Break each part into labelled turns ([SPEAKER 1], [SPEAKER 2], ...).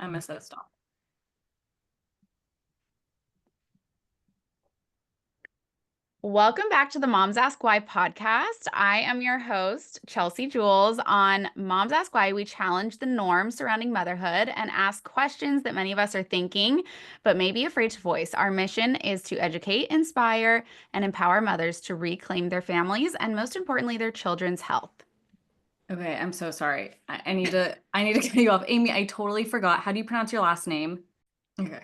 [SPEAKER 1] I missed that stop.
[SPEAKER 2] Welcome back to the Moms Ask Why podcast. I am your host, Chelsea Jules. On Moms Ask Why, we challenge the norms surrounding motherhood and ask questions that many of us are thinking, but may be afraid to voice. Our mission is to educate, inspire, and empower mothers to reclaim their families and, most importantly, their children's health.
[SPEAKER 1] Okay, I'm so sorry. I need to cut you off. Amy, I totally forgot. How do you pronounce your last name? Okay.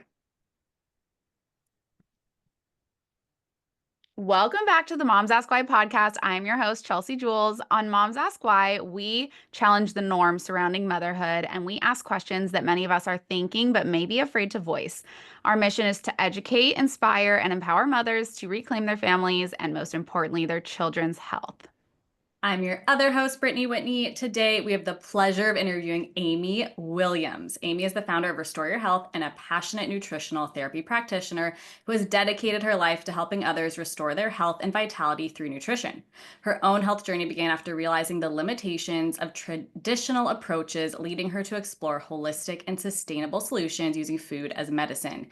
[SPEAKER 2] Welcome back to the Moms Ask Why podcast. I'm your host, Chelsea Jules. On Moms Ask Why, we challenge the norms surrounding motherhood and we ask questions that many of us are thinking but may be afraid to voice. Our mission is to educate, inspire, and empower mothers to reclaim their families and, most importantly, their children's health.
[SPEAKER 1] I'm your other host, Brittany Whitney. Today, we have the pleasure of interviewing Amy Williams. Amy is the founder of Restore Your Health and a passionate nutritional therapy practitioner who has dedicated her life to helping others restore their health and vitality through nutrition. Her own health journey began after realizing the limitations of traditional approaches, leading her to explore holistic and sustainable solutions using food as medicine.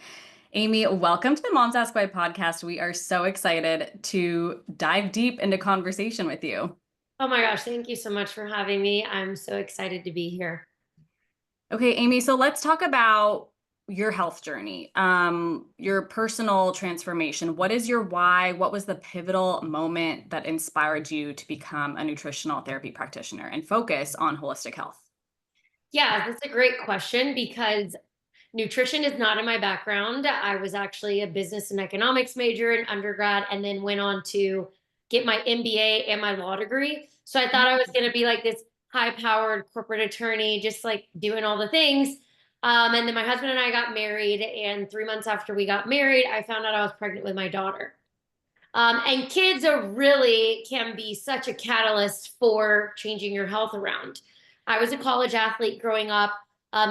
[SPEAKER 1] Amy, welcome to the Moms Ask Why podcast. We are so excited to dive deep into conversation with you.
[SPEAKER 3] Oh my gosh, thank you so much for having me. I'm so excited to be here.
[SPEAKER 1] Okay, Amy, so let's talk about your health journey, your personal transformation. What is your why? What was the pivotal moment that inspired you to become a nutritional therapy practitioner and focus on holistic health?
[SPEAKER 3] Yeah, that's a great question because nutrition is not in my background. I was actually a business and economics major in undergrad and then went on to get my MBA and my law degree. So I thought I was going to be like this high-powered corporate attorney, just like doing all the things. And then my husband and I got married, and 3 months after we got married, I found out I was pregnant with my daughter. And kids are really can be such a catalyst for changing your health around. I was a college athlete growing up.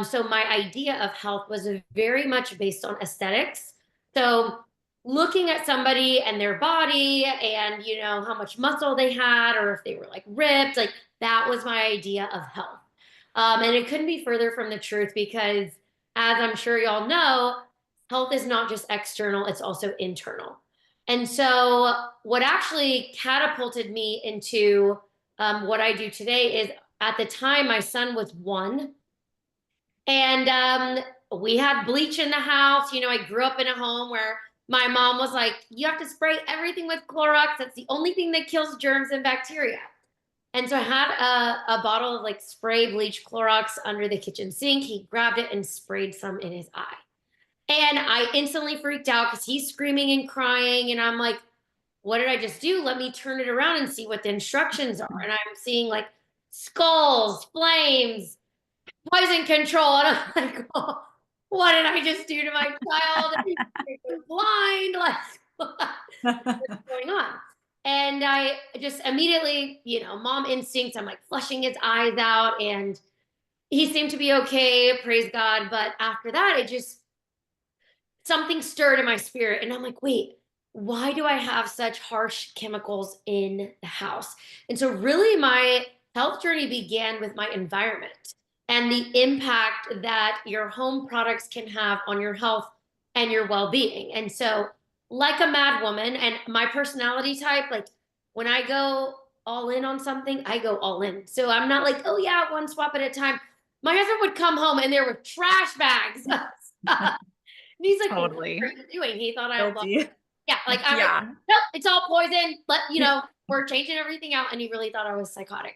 [SPEAKER 3] So my idea of health was very much based on aesthetics. So looking at somebody and their body and, you know, how much muscle they had or if they were like ripped, like that was my idea of health. And it couldn't be further from the truth because, as I'm sure y'all know, health is not just external, it's also internal. And so, what actually catapulted me into what I do today is at the time, my son was 1. And we had bleach in the house. You know, I grew up in a home where my mom was like, you have to spray everything with Clorox. That's the only thing that kills germs and bacteria. And so I had a bottle of like spray bleach Clorox under the kitchen sink. He grabbed it and sprayed some in his eye. And I instantly freaked out because he's screaming and crying. And I'm like, what did I just do? Let me turn it around and see what the instructions are. And I'm seeing like skulls, flames, poison control. And I'm like, oh, what did I just do to my child? He's blind. Like, what's going on? And I just immediately, you know, mom instincts, I'm like flushing his eyes out and he seemed to be okay, praise God. But after that, it just, something stirred in my spirit. And I'm like, wait, why do I have such harsh chemicals in the house? And so, really, my health journey began with my environment and the impact that your home products can have on your health and your well being. And so, like a mad woman, and my personality type, like when I go all in on something, I go all in. So, I'm not like, oh, yeah, one swap at a time. My husband would come home and there were trash bags of stuff. And he's like,
[SPEAKER 2] Totally.
[SPEAKER 3] what are you doing? He thought I loved it. Yeah, like I'm
[SPEAKER 2] Yeah.
[SPEAKER 3] like, nope, it's all poison. But you know, we're changing everything out. And he really thought I was psychotic.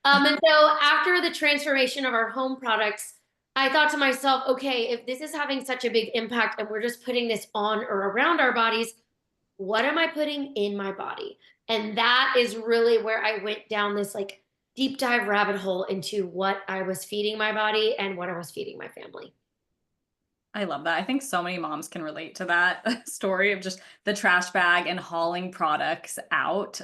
[SPEAKER 3] And so after the transformation of our home products, I thought to myself, okay, if this is having such a big impact and we're just putting this on or around our bodies, what am I putting in my body? And that is really where I went down this like deep dive rabbit hole into what I was feeding my body and what I was feeding my family.
[SPEAKER 1] I love that. I think so many moms can relate to that story of just the trash bag and hauling products out.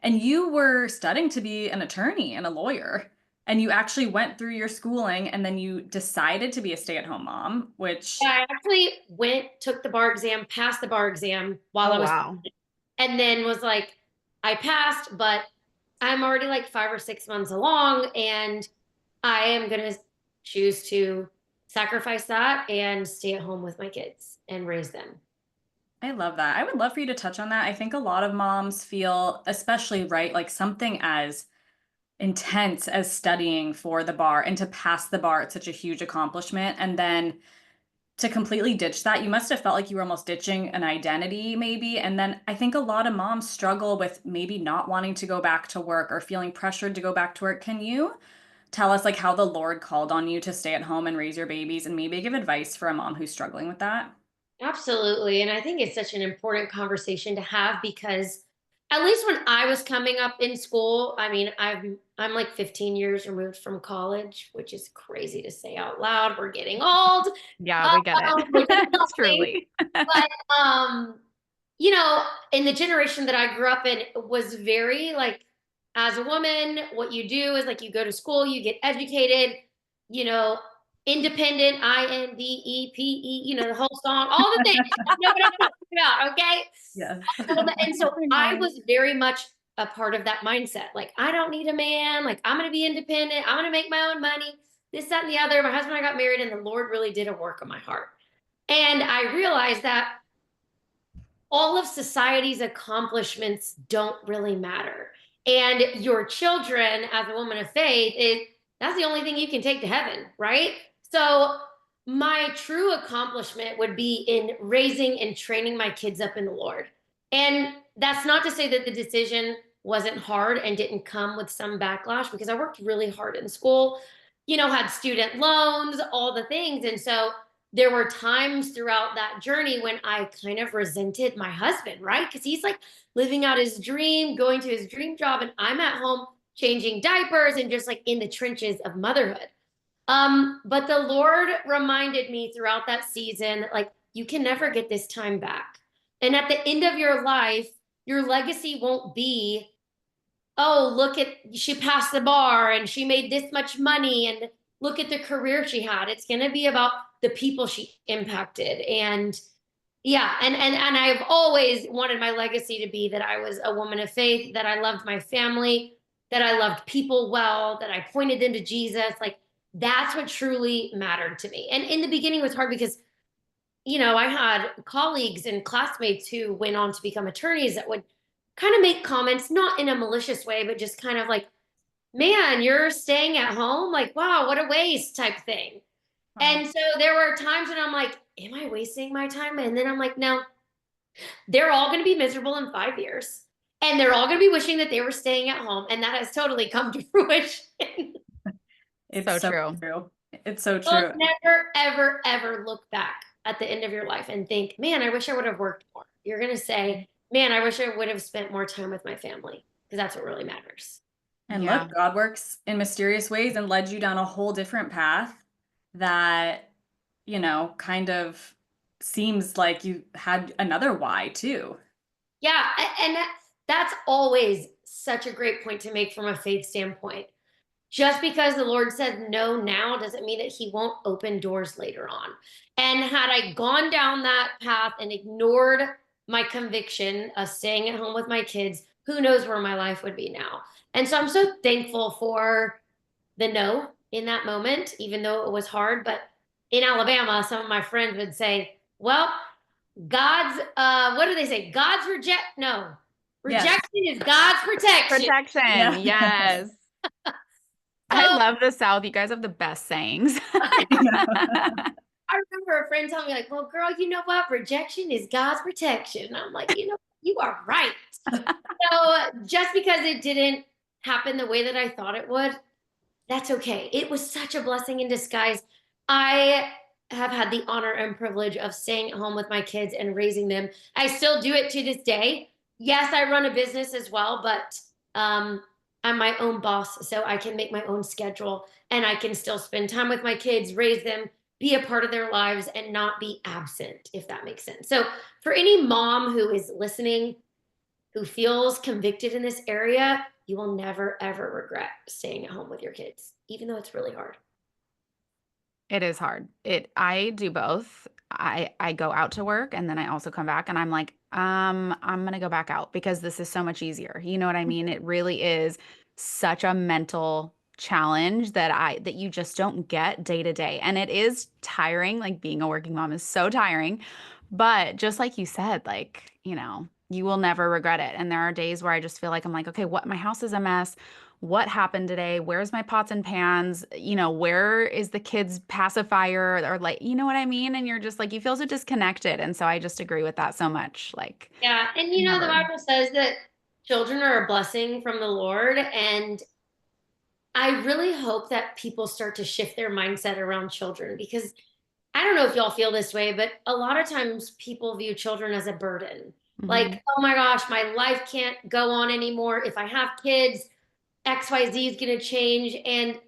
[SPEAKER 1] And you were studying to be an attorney and a lawyer, and you actually went through your schooling and then you decided to be a stay-at-home mom, which
[SPEAKER 3] I actually took the bar exam, passed the bar exam while
[SPEAKER 2] Oh,
[SPEAKER 3] I was,
[SPEAKER 2] wow.
[SPEAKER 3] and then was like, I passed, but I'm already like 5 or 6 months along, and I am going to choose to sacrifice that and stay at home with my kids and raise them.
[SPEAKER 1] I love that. I would love for you to touch on that. I think a lot of moms feel, especially, right, like something as intense as studying for the bar and to pass the bar, it's such a huge accomplishment. And then to completely ditch that, you must have felt like you were almost ditching an identity, maybe. And then I think a lot of moms struggle with maybe not wanting to go back to work or feeling pressured to go back to work. Can you tell us like how the Lord called on you to stay at home and raise your babies and maybe give advice for a mom who's struggling with that?
[SPEAKER 3] Absolutely. And I think it's such an important conversation to have because at least when I was coming up in school, I mean, I'm like 15 years removed from college, which is crazy to say out loud. We're getting old.
[SPEAKER 2] Yeah, we get
[SPEAKER 3] Which is
[SPEAKER 2] it.
[SPEAKER 3] something.
[SPEAKER 2] Truly.
[SPEAKER 3] But you know, in the generation that I grew up in, it was very like, as a woman, what you do is like you go to school, you get educated, you know, independent, INDEPE, you know, the whole song, all the things. You know what I'm talking about, okay?
[SPEAKER 1] Yes.
[SPEAKER 3] And so I was very much a part of that mindset. Like, I don't need a man. Like, I'm going to be independent. I'm going to make my own money. This, that, and the other. My husband and I got married, and the Lord really did a work on my heart. And I realized that all of society's accomplishments don't really matter. And your children, as a woman of faith, that's the only thing you can take to heaven, right? So my true accomplishment would be in raising and training my kids up in the Lord. And that's not to say that the decision wasn't hard and didn't come with some backlash, because I worked really hard in school, you know, had student loans, all the things. And so there were times throughout that journey when I kind of resented my husband, right? Because he's like living out his dream, going to his dream job, and I'm at home changing diapers and just like in the trenches of motherhood. But the Lord reminded me throughout that season that like you can never get this time back. And at the end of your life, your legacy won't be, oh, look at, she passed the bar and she made this much money and look at the career she had. It's going to be about the people she impacted. And yeah, and I've always wanted my legacy to be that I was a woman of faith, that I loved my family, that I loved people well, that I pointed them to Jesus. Like that's what truly mattered to me. And in the beginning it was hard because, you know, I had colleagues and classmates who went on to become attorneys that would kind of make comments, not in a malicious way, but just kind of like, man, you're staying at home? Like, wow, what a waste type thing. And so there were times when I'm like, am I wasting my time? And then I'm like, no, they're all going to be miserable in 5 years. And they're all going to be wishing that they were staying at home. And that has totally come to fruition.
[SPEAKER 1] It's
[SPEAKER 2] So
[SPEAKER 1] so
[SPEAKER 2] true.
[SPEAKER 1] true. It's so
[SPEAKER 3] So
[SPEAKER 1] true.
[SPEAKER 3] never, ever, ever look back at the end of your life and think, man, I wish I would have worked more. You're going to say, man, I wish I would have spent more time with my family, because that's what really matters.
[SPEAKER 1] And
[SPEAKER 2] Yeah.
[SPEAKER 1] look, God works in mysterious ways and led you down a whole different path that, you know, kind of seems like you had another why too.
[SPEAKER 3] Yeah. And that's always such a great point to make from a faith standpoint. Just because the Lord said no now doesn't mean that he won't open doors later on. And had I gone down that path and ignored my conviction of staying at home with my kids, who knows where my life would be now. And so I'm so thankful for the no in that moment, even though it was hard. But in Alabama, some of my friends would say, well, God's, what do they say? God's rejection is God's protection.
[SPEAKER 2] Protection.
[SPEAKER 1] Yeah.
[SPEAKER 2] Yes. I love the South. You guys have the best sayings.
[SPEAKER 3] I remember a friend telling me, like, well, girl, you know what? Rejection is God's protection. And I'm like, you know, you are right. So just because it didn't happen the way that I thought it would, that's okay. It was such a blessing in disguise. I have had the honor and privilege of staying at home with my kids and raising them. I still do it to this day. Yes, I run a business as well, but I'm my own boss, so I can make my own schedule and I can still spend time with my kids, raise them, be a part of their lives, and not be absent, if that makes sense. So for any mom who is listening, who feels convicted in this area, you will never, ever regret staying at home with your kids, even though it's really hard.
[SPEAKER 2] It is hard. I do both. I go out to work and then I also come back and I'm like, I'm gonna go back out because this is so much easier. You know what I mean? It really is such a mental challenge that you just don't get day to day. And it is tiring. Like being a working mom is so tiring. But just like you said, like, you will never regret it. And there are days where I just feel like I'm like, okay, my house is a mess. What happened today? Where's my pots and pans? Where is the kids' pacifier? Or like, you know what I mean? And you're just like, you feel so disconnected. And so I just agree with that so much. Like,
[SPEAKER 3] Yeah. And the
[SPEAKER 2] never.
[SPEAKER 3] Bible says that children are a blessing from the Lord. And I really hope that people start to shift their mindset around children, because I don't know if y'all feel this way, but a lot of times people view children as a burden.
[SPEAKER 2] Mhm.
[SPEAKER 3] Like, oh my gosh, my life can't go on anymore. If I have kids, XYZ is going to change. And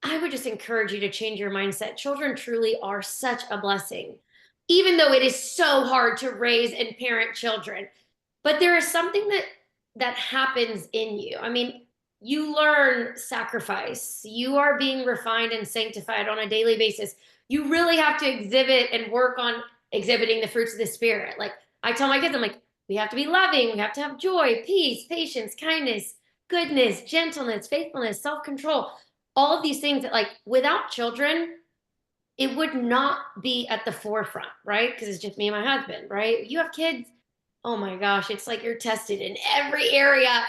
[SPEAKER 3] I would just encourage you to change your mindset. Children truly are such a blessing, even though it is so hard to raise and parent children. But there is something that happens in you. I mean, you learn sacrifice. You are being refined and sanctified on a daily basis. You really have to exhibit and work on exhibiting the fruits of the spirit. Like I tell my kids, I'm like, we have to be loving, we have to have joy, peace, patience, kindness, goodness, gentleness, faithfulness, self-control. All of these things that, like, without children, it would not be at the forefront, right? Because it's just me and my husband, right? You have kids, oh my gosh, it's like you're tested in every area.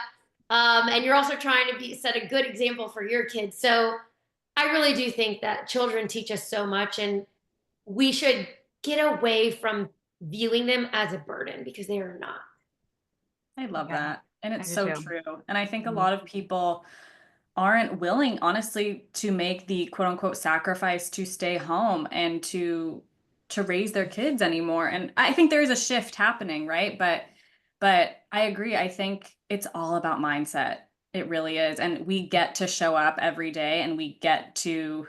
[SPEAKER 3] And you're also trying to set a good example for your kids. So I really do think that children teach us so much, and we should get away from viewing them as a burden, because they are not.
[SPEAKER 1] I love
[SPEAKER 2] Yeah,
[SPEAKER 1] that. And
[SPEAKER 2] I
[SPEAKER 1] it's
[SPEAKER 2] do
[SPEAKER 1] so
[SPEAKER 2] too.
[SPEAKER 1] true. And I think a
[SPEAKER 2] Mhm.
[SPEAKER 1] lot of people aren't willing, honestly, to make the quote unquote sacrifice to stay home and to raise their kids anymore. And I think there is a shift happening, right? But I agree. I think it's all about mindset. It really is. And we get to show up every day and we get to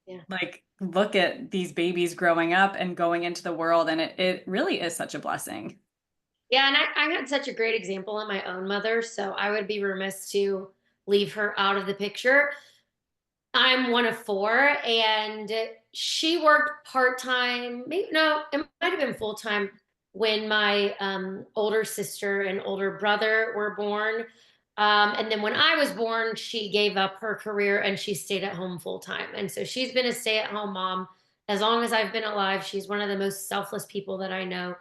[SPEAKER 3] Yeah.
[SPEAKER 1] like look at these babies growing up and going into the world. And it really is such a blessing.
[SPEAKER 3] Yeah, and I had such a great example in my own mother, so I would be remiss to leave her out of the picture. I'm one of four, and she worked part time. Maybe no, it might have been full time when my older sister and older brother were born. And then when I was born, she gave up her career and she stayed at home full time. And so she's been a stay at home mom as long as I've been alive. She's one of the most selfless people that I know,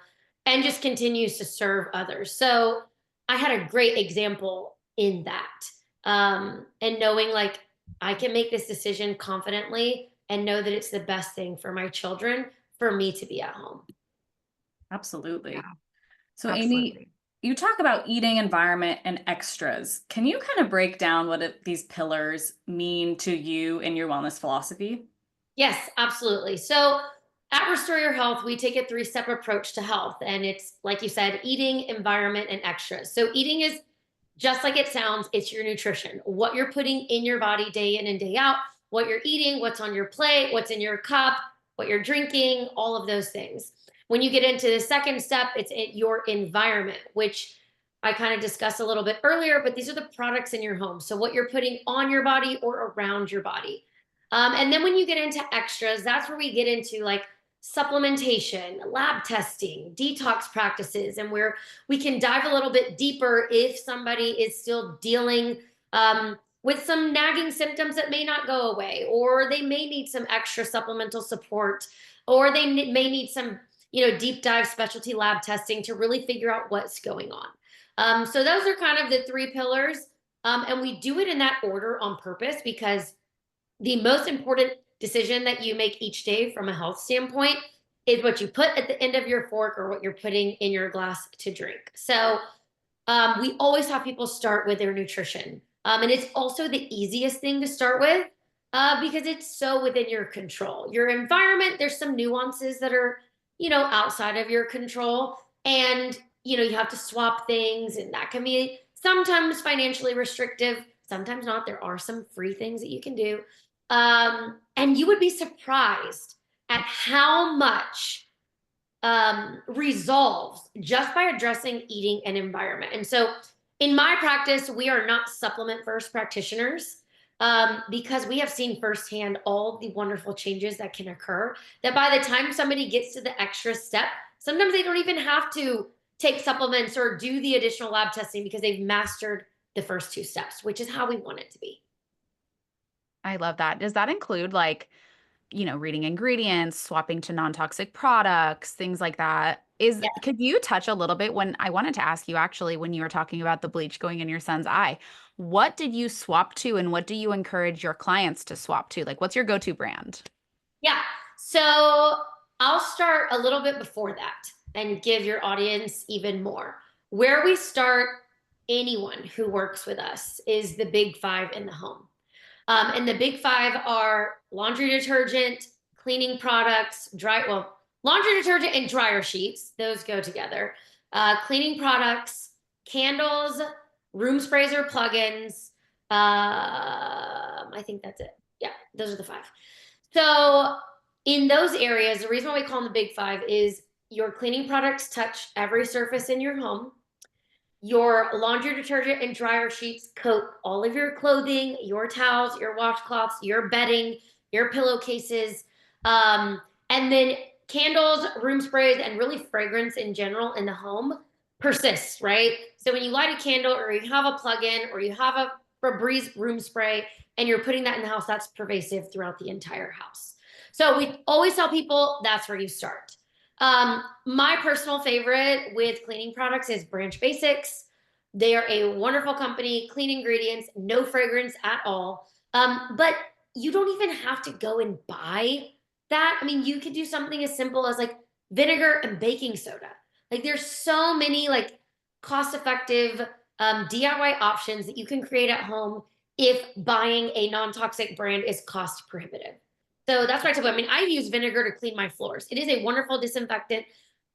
[SPEAKER 3] and just continues to serve others. So I had a great example in that. And knowing, like, I can make this decision confidently and know that it's the best thing for my children for me to be at home.
[SPEAKER 1] Absolutely.
[SPEAKER 2] Yeah,
[SPEAKER 1] So, Amy,
[SPEAKER 2] absolutely.
[SPEAKER 1] you talk about eating environment and extras. Can you kind of break down what these pillars mean to you in your wellness philosophy?
[SPEAKER 3] Yes, absolutely. So at Restore Your Health, we take a three-step approach to health. And it's, like you said, eating, environment, and extras. So eating is just like it sounds, it's your nutrition, what you're putting in your body day in and day out, what you're eating, what's on your plate, what's in your cup, what you're drinking, all of those things. When you get into the second step, it's in your environment, which I kind of discussed a little bit earlier, but these are the products in your home. So what you're putting on your body or around your body. And then when you get into extras, that's where we get into like supplementation, lab testing, detox practices, and where we can dive a little bit deeper if somebody is still dealing with some nagging symptoms that may not go away, or they may need some extra supplemental support, or they may need some, deep dive specialty lab testing to really figure out what's going on. So those are kind of the three pillars. And we do it in that order on purpose, because the most important decision that you make each day from a health standpoint is what you put at the end of your fork or what you're putting in your glass to drink. So we always have people start with their nutrition. And it's also the easiest thing to start with, because it's so within your control. Your environment, there's some nuances that are, outside of your control. And, you have to swap things, and that can be sometimes financially restrictive, sometimes not. There are some free things that you can do. And you would be surprised at how much resolves just by addressing eating and environment. And so in my practice, we are not supplement first practitioners, because we have seen firsthand all the wonderful changes that can occur, that by the time somebody gets to the extra step, sometimes they don't even have to take supplements or do the additional lab testing, because they've mastered the first two steps, which is how we want it to be.
[SPEAKER 2] I love that. Does that include like, reading ingredients, swapping to non-toxic products, things like that? Could you touch a little bit when I wanted to ask you actually when you were talking about the bleach going in your son's eye, what did you swap to and what do you encourage your clients to swap to? Like, what's your go-to brand?
[SPEAKER 3] Yeah. So I'll start a little bit before that and give your audience even more. Where we start anyone who works with us is the big five in the home. And the big five are laundry detergent, cleaning products, laundry detergent and dryer sheets. Those go together. Cleaning products, candles, room sprays or plugins. I think that's it. Yeah, those are the five. So in those areas, the reason why we call them the big five is your cleaning products touch every surface in your home. Your laundry detergent and dryer sheets coat all of your clothing, your towels, your washcloths, your bedding, your pillowcases. And then candles, room sprays, and really fragrance in general in the home persists, right? So when you light a candle or you have a plug-in or you have a Febreze room spray and you're putting that in the house, that's pervasive throughout the entire house. So we always tell people that's where you start. My personal favorite with cleaning products is Branch Basics. They are a wonderful company, clean ingredients, no fragrance at all. But you don't even have to go and buy that. I mean, you could do something as simple as like vinegar and baking soda. Like there's so many like cost-effective DIY options that you can create at home if buying a non-toxic brand is cost prohibitive. So that's what I tell them. I mean, I use vinegar to clean my floors. It is a wonderful disinfectant.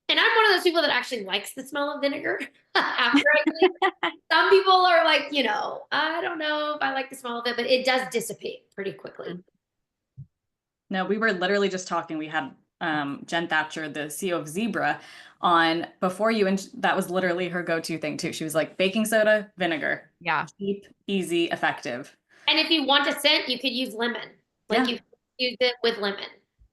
[SPEAKER 3] And I'm one of those people that actually likes the smell of vinegar after I clean. Some people are like, I don't know if I like the smell of it, but it does dissipate pretty quickly.
[SPEAKER 1] No, we were literally just talking. We had Jen Thatcher, the CEO of Zebra, on before you, and that was literally her go-to thing too. She was like baking soda, vinegar.
[SPEAKER 2] Yeah.
[SPEAKER 1] Cheap, easy, effective.
[SPEAKER 3] And if you want a scent, you could use lemon. Like you could use it with lemon.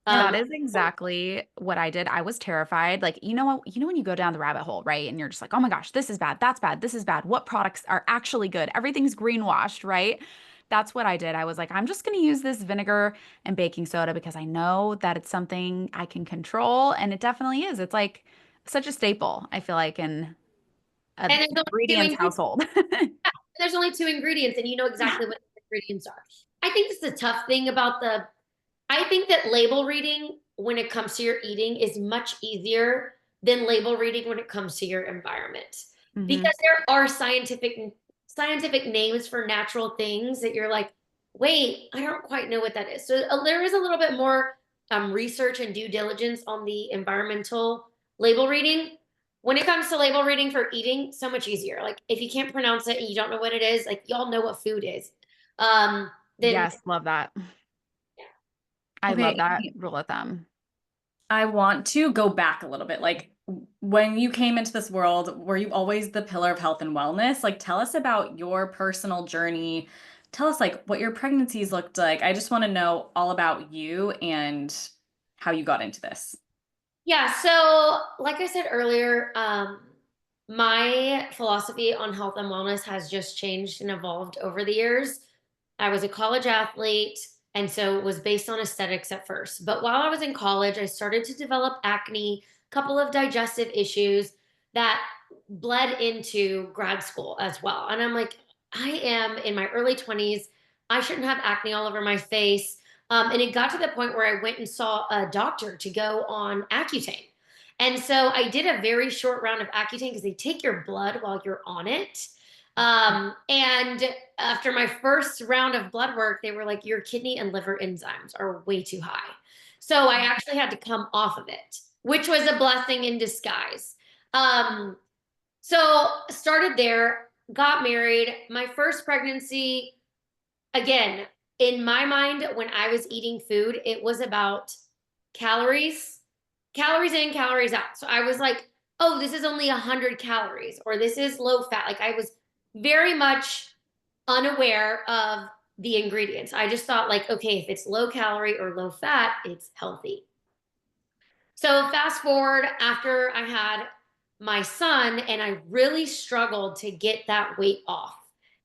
[SPEAKER 2] That is exactly what I did. I was terrified. Like, when you go down the rabbit hole, right? And you're just like, oh my gosh, this is bad. That's bad. This is bad. What products are actually good? Everything's greenwashed, right? That's what I did. I was like, I'm just going to use this vinegar and baking soda because I know that it's something I can control. And it definitely is. It's like such a staple, I feel like, in an
[SPEAKER 3] and
[SPEAKER 2] ingredients household.
[SPEAKER 3] there's only two ingredients and you know exactly what the ingredients are. I think this is the tough thing about I think that label reading when it comes to your eating is much easier than label reading when it comes to your environment. Because there are scientific names for natural things that you're like, wait, I don't quite know what that is. So there is a little bit more research and due diligence on the environmental label reading. When it comes to label reading for eating, so much easier. Like if you can't pronounce it and you don't know what it is, like y'all know what food is. Then
[SPEAKER 2] Yes, love that. I love
[SPEAKER 1] Okay,
[SPEAKER 2] that rule of thumb.
[SPEAKER 1] I want to go back a little bit. Like when you came into this world, were you always the pillar of health and wellness? Like tell us about your personal journey. Tell us like what your pregnancies looked like. I just want to know all about you and how you got into this.
[SPEAKER 3] Yeah, so like I said earlier, my philosophy on health and wellness has just changed and evolved over the years. I was a college athlete, and so it was based on aesthetics at first. But while I was in college, I started to develop acne, a couple of digestive issues that bled into grad school as well. And I'm like, I am in my early 20s. I shouldn't have acne all over my face. And it got to the point where I went and saw a doctor to go on Accutane. And so I did a very short round of Accutane because they take your blood while you're on it. And after my first round of blood work, they were like, your kidney and liver enzymes are way too high. So I actually had to come off of it, which was a blessing in disguise. So started there, got married. My first pregnancy, again, in my mind, when I was eating food, it was about calories in, calories out. So I was like, oh, this is only 100 calories, or this is low fat. Like I was very much unaware of the ingredients. I just thought like, okay, if it's low calorie or low fat, it's healthy. So fast forward after I had my son and I really struggled to get that weight off.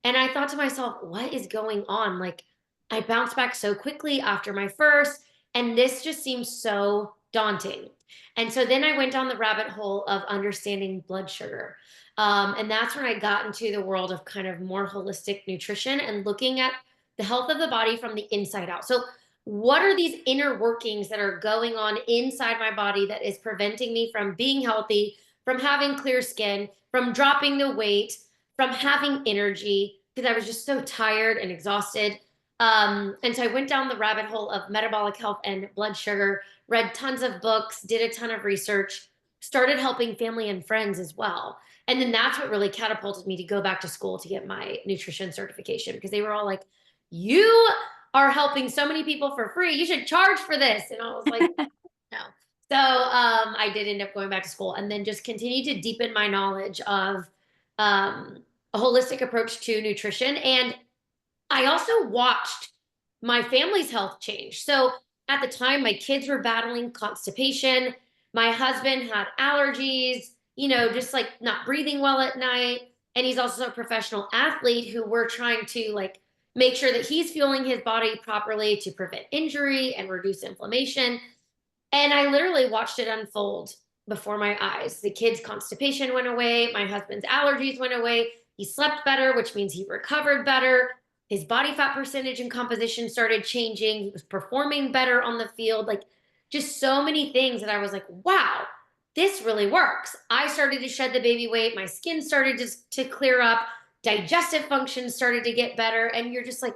[SPEAKER 3] And I thought to myself, what is going on? Like, I bounced back so quickly after my first, and this just seemed so daunting. And so then I went down the rabbit hole of understanding blood sugar. And that's when I got into the world of kind of more holistic nutrition and looking at the health of the body from the inside out. So, what are these inner workings that are going on inside my body that is preventing me from being healthy, from having clear skin, from dropping the weight, from having energy? Because I was just so tired and exhausted. And so I went down the rabbit hole of metabolic health and blood sugar, read tons of books, did a ton of research, started helping family and friends as well. And then that's what really catapulted me to go back to school to get my nutrition certification, because they were all like, you are helping so many people for free. You should charge for this. And I was like, no. So I did end up going back to school and then just continue to deepen my knowledge of a holistic approach to nutrition. And I also watched my family's health change. So at the time, my kids were battling constipation. My husband had allergies, just like not breathing well at night. And he's also a professional athlete who we're trying to like make sure that he's fueling his body properly to prevent injury and reduce inflammation. And I literally watched it unfold before my eyes. The kids' constipation went away. My husband's allergies went away. He slept better, which means he recovered better. His body fat percentage and composition started changing. He was performing better on the field. Like just so many things that I was like, wow, this really works. I started to shed the baby weight. My skin started to clear up. Digestive function started to get better. And you're just like,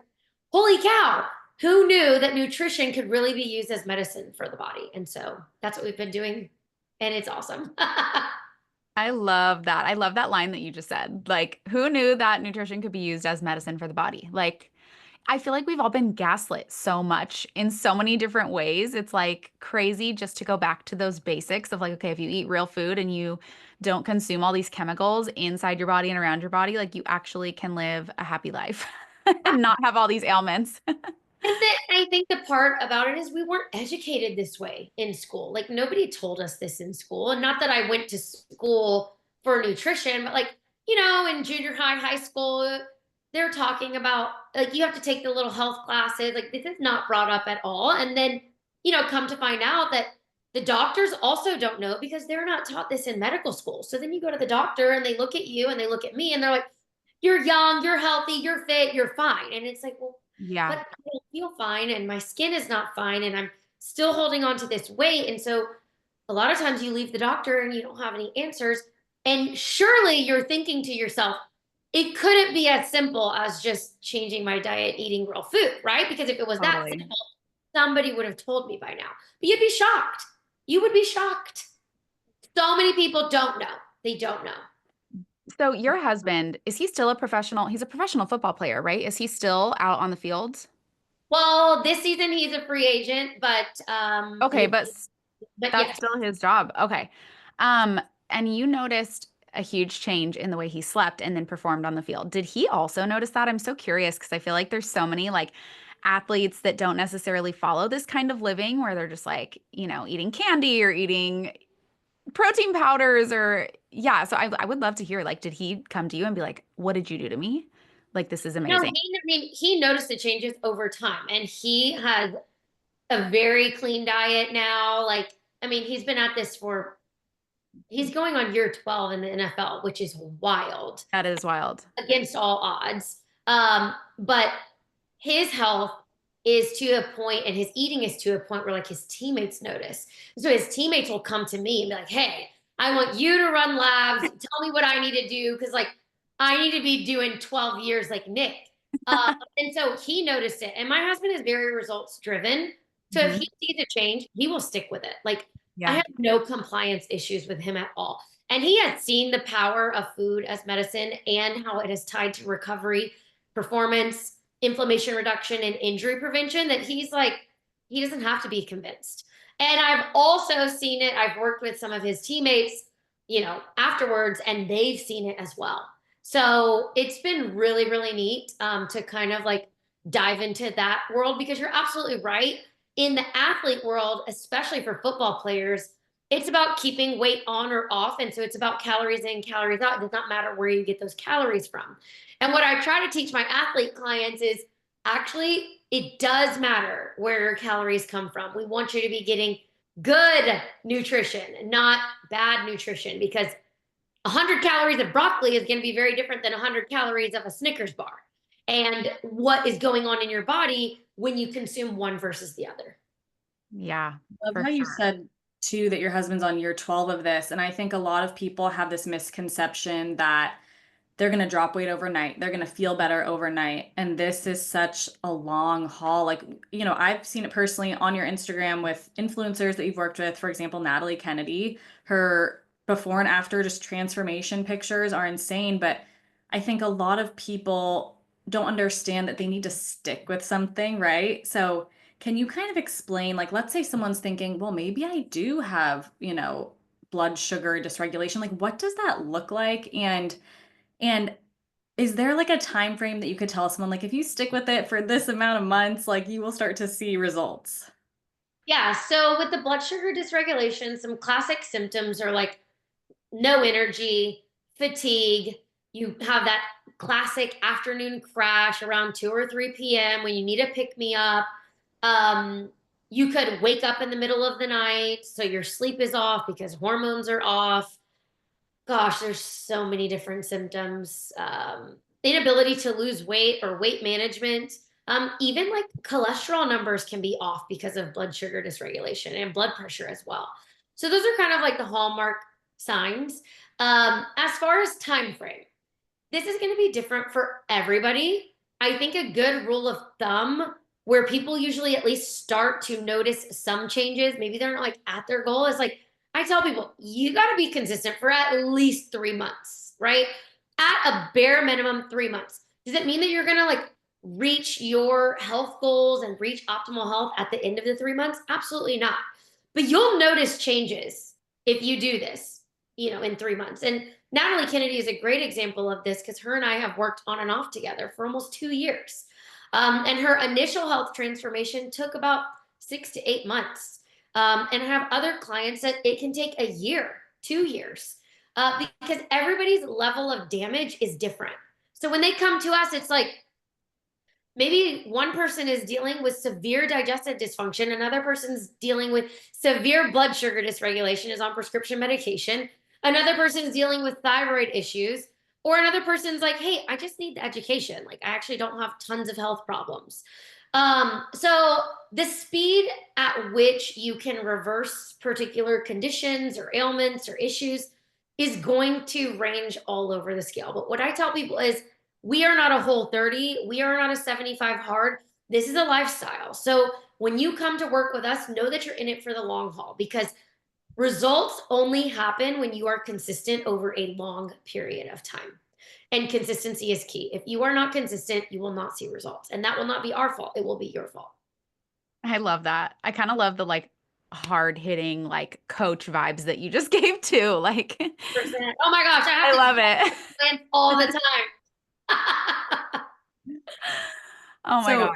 [SPEAKER 3] holy cow, who knew that nutrition could really be used as medicine for the body? And so that's what we've been doing. And it's awesome.
[SPEAKER 2] I love that. I love that line that you just said. Like, who knew that nutrition could be used as medicine for the body? Like, I feel like we've all been gaslit so much in so many different ways. It's like crazy just to go back to those basics of like, okay, if you eat real food and you don't consume all these chemicals inside your body and around your body, like you actually can live a happy life and not have all these ailments.
[SPEAKER 3] I think the part about it is we weren't educated this way in school. Like nobody told us this in school. And not that I went to school for nutrition, but like, in junior high, high school, they're talking about like you have to take the little health classes. Like this is not brought up at all. And then, come to find out that the doctors also don't know because they're not taught this in medical school. So then you go to the doctor and they look at you and they look at me and they're like, you're young, you're healthy, you're fit, you're fine. And it's like, well,
[SPEAKER 2] Yeah,
[SPEAKER 3] but I don't feel fine and my skin is not fine and I'm still holding on to this weight. And so a lot of times you leave the doctor and you don't have any answers. And surely you're thinking to yourself, it couldn't be as simple as just changing my diet, eating real food, right? Because if it was that
[SPEAKER 2] totally.
[SPEAKER 3] simple, somebody would have told me by now. But you'd be shocked. You would be shocked. So many people don't know. They don't know.
[SPEAKER 2] So your husband, is he still a professional? He's a professional football player, right? Is he still out on the field?
[SPEAKER 3] Well, this season he's a free agent, but
[SPEAKER 2] Okay, but that's
[SPEAKER 3] yes.
[SPEAKER 2] still his job. Okay. Um, and you noticed a huge change in the way he slept and then performed on the field. Did he also notice that? I'm so curious because I feel like there's so many like athletes that don't necessarily follow this kind of living where they're just like, eating candy or eating protein powders or yeah. So I would love to hear like, did he come to you and be like, what did you do to me? Like, this is
[SPEAKER 3] No,
[SPEAKER 2] amazing.
[SPEAKER 3] he noticed the changes over time, and he has a very clean diet now. Like, I mean, he's been at this he's going on year 12 in the NFL, which is wild
[SPEAKER 2] That is wild.
[SPEAKER 3] against all odds. But his health is to a point, and his eating is to a point where like his teammates notice. So his teammates will come to me and be like, hey, I want you to run labs. Tell me what I need to do. Cause like I need to be doing 12 years like Nick. And so he noticed it. And my husband is very results driven. So if
[SPEAKER 2] Mhm.
[SPEAKER 3] he sees a change, he will stick with it. Like I
[SPEAKER 2] Yeah.
[SPEAKER 3] have no compliance issues with him at all. And he has seen the power of food as medicine and how it is tied to recovery, performance, inflammation reduction, and injury prevention, that he's like, he doesn't have to be convinced. And I've also seen it. I've worked with some of his teammates, afterwards, and they've seen it as well. So it's been really, really neat to kind of like dive into that world, because you're absolutely right. In the athlete world, especially for football players, it's about keeping weight on or off. And so it's about calories in, calories out. It does not matter where you get those calories from. And what I try to teach my athlete clients is actually it does matter where your calories come from. We want you to be getting good nutrition, not bad nutrition, because 100 calories of broccoli is going to be very different than 100 calories of a Snickers bar. And what is going on in your body when you consume one versus the other.
[SPEAKER 2] Yeah.
[SPEAKER 1] I love how you said too that your husband's on year 12 of this. And I think a lot of people have this misconception that they're going to drop weight overnight. They're going to feel better overnight. And this is such a long haul. Like, I've seen it personally on your Instagram with influencers that you've worked with. For example, Natalie Kennedy, her before and after just transformation pictures are insane. But I think a lot of people don't understand that they need to stick with something, right? So can you kind of explain, like, let's say someone's thinking, well, maybe I do have, blood sugar dysregulation. Like, what does that look like? And is there like a time frame that you could tell someone, like, if you stick with it for this amount of months, like you will start to see results?
[SPEAKER 3] Yeah. So with the blood sugar dysregulation, some classic symptoms are like no energy, fatigue. You have that classic afternoon crash around 2 or 3 p.m. when you need to pick me up. You could wake up in the middle of the night, so your sleep is off because hormones are off. Gosh, there's so many different symptoms. Inability to lose weight or weight management. Even like cholesterol numbers can be off because of blood sugar dysregulation and blood pressure as well. So those are kind of like the hallmark signs. As far as time frame, this is going to be different for everybody. I think a good rule of thumb where people usually at least start to notice some changes, maybe they're not like at their goal, is like, I tell people, you got to be consistent for at least 3 months, right? At a bare minimum, 3 months. Does it mean that you're going to like reach your health goals and reach optimal health at the end of the 3 months? Absolutely not. But you'll notice changes if you do this, in 3 months. And Natalie Kennedy is a great example of this because her and I have worked on and off together for almost 2 years. And her initial health transformation took about 6 to 8 months. And I have other clients that it can take a year, 2 years, because everybody's level of damage is different. So when they come to us, it's like maybe one person is dealing with severe digestive dysfunction, another person's dealing with severe blood sugar dysregulation, is on prescription medication, another person's dealing with thyroid issues, or another person's like, hey, I just need the education. Like, I actually don't have tons of health problems. So the speed at which you can reverse particular conditions or ailments or issues is going to range all over the scale. But what I tell people is we are not a Whole30. We are not a 75 hard. This is a lifestyle. So when you come to work with us, know that you're in it for the long haul, because results only happen when you are consistent over a long period of time. And consistency is key. If you are not consistent, you will not see results. And that will not be our fault. It will be your fault.
[SPEAKER 2] I love that. I kind of love the like hard hitting like coach vibes that you just gave too. Like,
[SPEAKER 3] oh my gosh,
[SPEAKER 2] I love it
[SPEAKER 3] all the time.
[SPEAKER 2] Oh my God.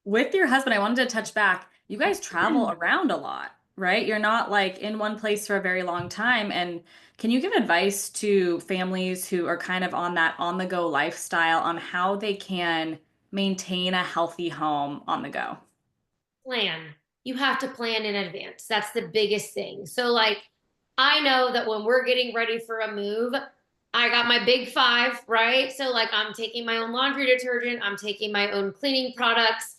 [SPEAKER 1] With your husband, I wanted to touch back. You guys travel around a lot, right? You're not like in one place for a very long time. And can you give advice to families who are kind of on that on the go lifestyle on how they can maintain a healthy home on the go?
[SPEAKER 3] Plan. You have to plan in advance. That's the biggest thing. So like, I know that when we're getting ready for a move, I got my big 5, right? So like, I'm taking my own laundry detergent. I'm taking my own cleaning products.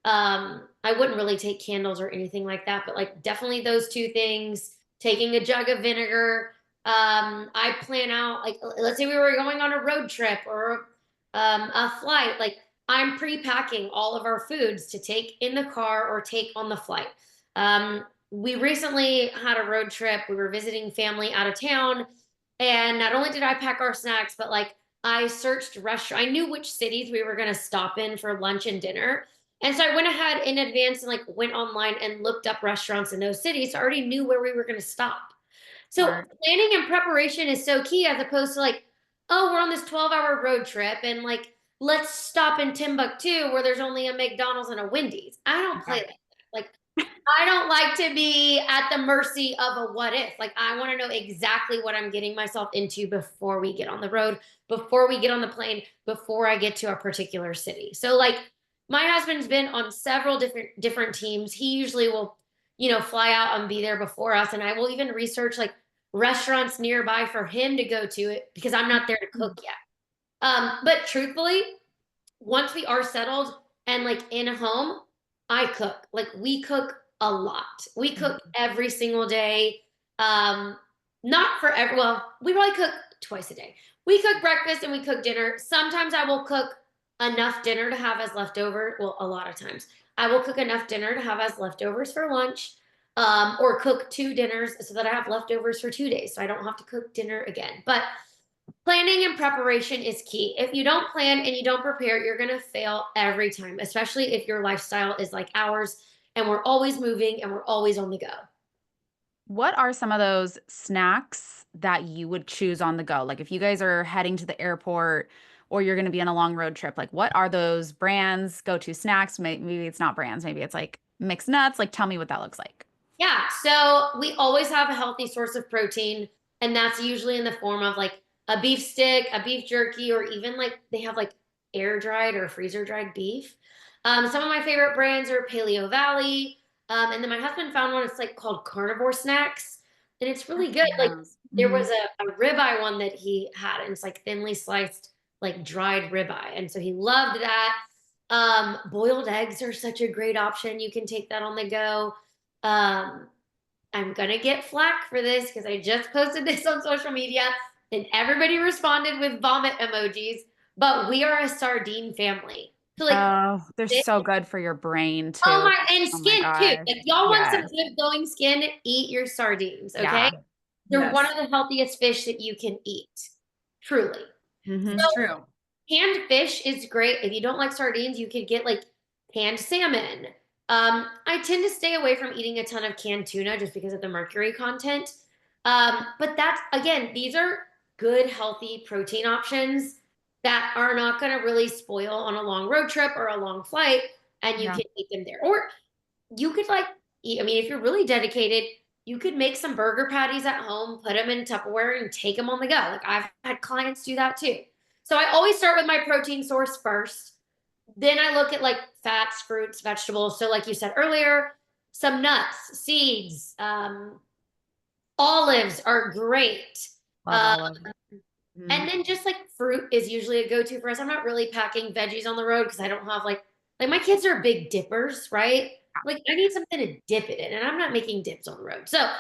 [SPEAKER 3] I wouldn't really take candles or anything like that, but like definitely those 2 things, taking a jug of vinegar. I plan out, like, let's say we were going on a road trip or a flight, like I'm pre-packing all of our foods to take in the car or take on the flight. We recently had a road trip. We were visiting family out of town. And not only did I pack our snacks, but like I searched restaurants. I knew which cities we were going to stop in for lunch and dinner. And so I went ahead in advance and like went online and looked up restaurants in those cities. So I already knew where we were going to stop. So planning and preparation is so key, as opposed to like, oh, we're on this 12-hour road trip and like, let's stop in Timbuktu where there's only a McDonald's and a Wendy's. I don't play like that. Like, I don't like to be at the mercy of a what if. Like, I want to know exactly what I'm getting myself into before we get on the road, before we get on the plane, before I get to a particular city. So like, my husband's been on several different teams. He usually will, fly out and be there before us. And I will even research like restaurants nearby for him to go to it because I'm not there to cook yet. But truthfully, once we are settled and like in a home, I cook. Like we cook a lot. We cook every single day. Not for every, well, we probably cook twice a day. We cook breakfast and we cook dinner. Sometimes I will cook enough dinner to have as leftover. Well, a lot of times I will cook enough dinner to have as leftovers for lunch, or cook 2 dinners so that I have leftovers for 2 days. So I don't have to cook dinner again. But planning and preparation is key. If you don't plan and you don't prepare, you're going to fail every time, especially if your lifestyle is like ours and we're always moving and we're always on the go.
[SPEAKER 2] What are some of those snacks that you would choose on the go? Like if you guys are heading to the airport or you're going to be on a long road trip, like what are those brands, go-to snacks? Maybe it's not brands, maybe it's like mixed nuts. Like tell me what that looks like.
[SPEAKER 3] Yeah, so we always have a healthy source of protein, and that's usually in the form of like a beef stick, a beef jerky, or even like they have like air dried or freezer dried beef. Some of my favorite brands are Paleo Valley, and then my husband found one. It's like called Carnivore Snacks, and it's really good. Like there was a ribeye one that he had, and it's like thinly sliced, like dried ribeye, and so he loved that. Boiled eggs are such a great option. You can take that on the go. I'm gonna get flack for this because I just posted this on social media and everybody responded with vomit emojis, but we are a sardine family. So like,
[SPEAKER 2] oh, they're so good for your brain too.
[SPEAKER 3] oh my, and
[SPEAKER 2] Oh my
[SPEAKER 3] skin too.
[SPEAKER 2] gosh.
[SPEAKER 3] Like y'all want some
[SPEAKER 2] Yes.
[SPEAKER 3] good glowing skin, eat your sardines, okay?
[SPEAKER 2] Yeah.
[SPEAKER 3] They're one
[SPEAKER 1] Yes.
[SPEAKER 3] of the healthiest fish that you can eat, truly.
[SPEAKER 2] Mm-hmm.
[SPEAKER 3] So
[SPEAKER 1] It's true.
[SPEAKER 3] canned fish is great. If you don't like sardines, you could get like canned salmon. I tend to stay away from eating a ton of canned tuna just because of the mercury content. But that's, again, these are good, healthy protein options that are not going to really spoil on a long road trip or a long flight, and you
[SPEAKER 2] Yeah.
[SPEAKER 3] can eat them there. Or you could like eat, I mean, if you're really dedicated, you could make some burger patties at home, put them in Tupperware, and take them on the go. Like I've had clients do that too. So I always start with my protein source first. Then I look at like fats, fruits, vegetables. So like you said earlier, some nuts, seeds, olives are great.
[SPEAKER 2] Love
[SPEAKER 3] Uh,
[SPEAKER 2] olive.
[SPEAKER 3] and then just like fruit is usually a go-to for us. I'm not really packing veggies on the road because I don't have like my kids are big dippers, right? Like I need something to dip it in, and I'm not making dips on the road. So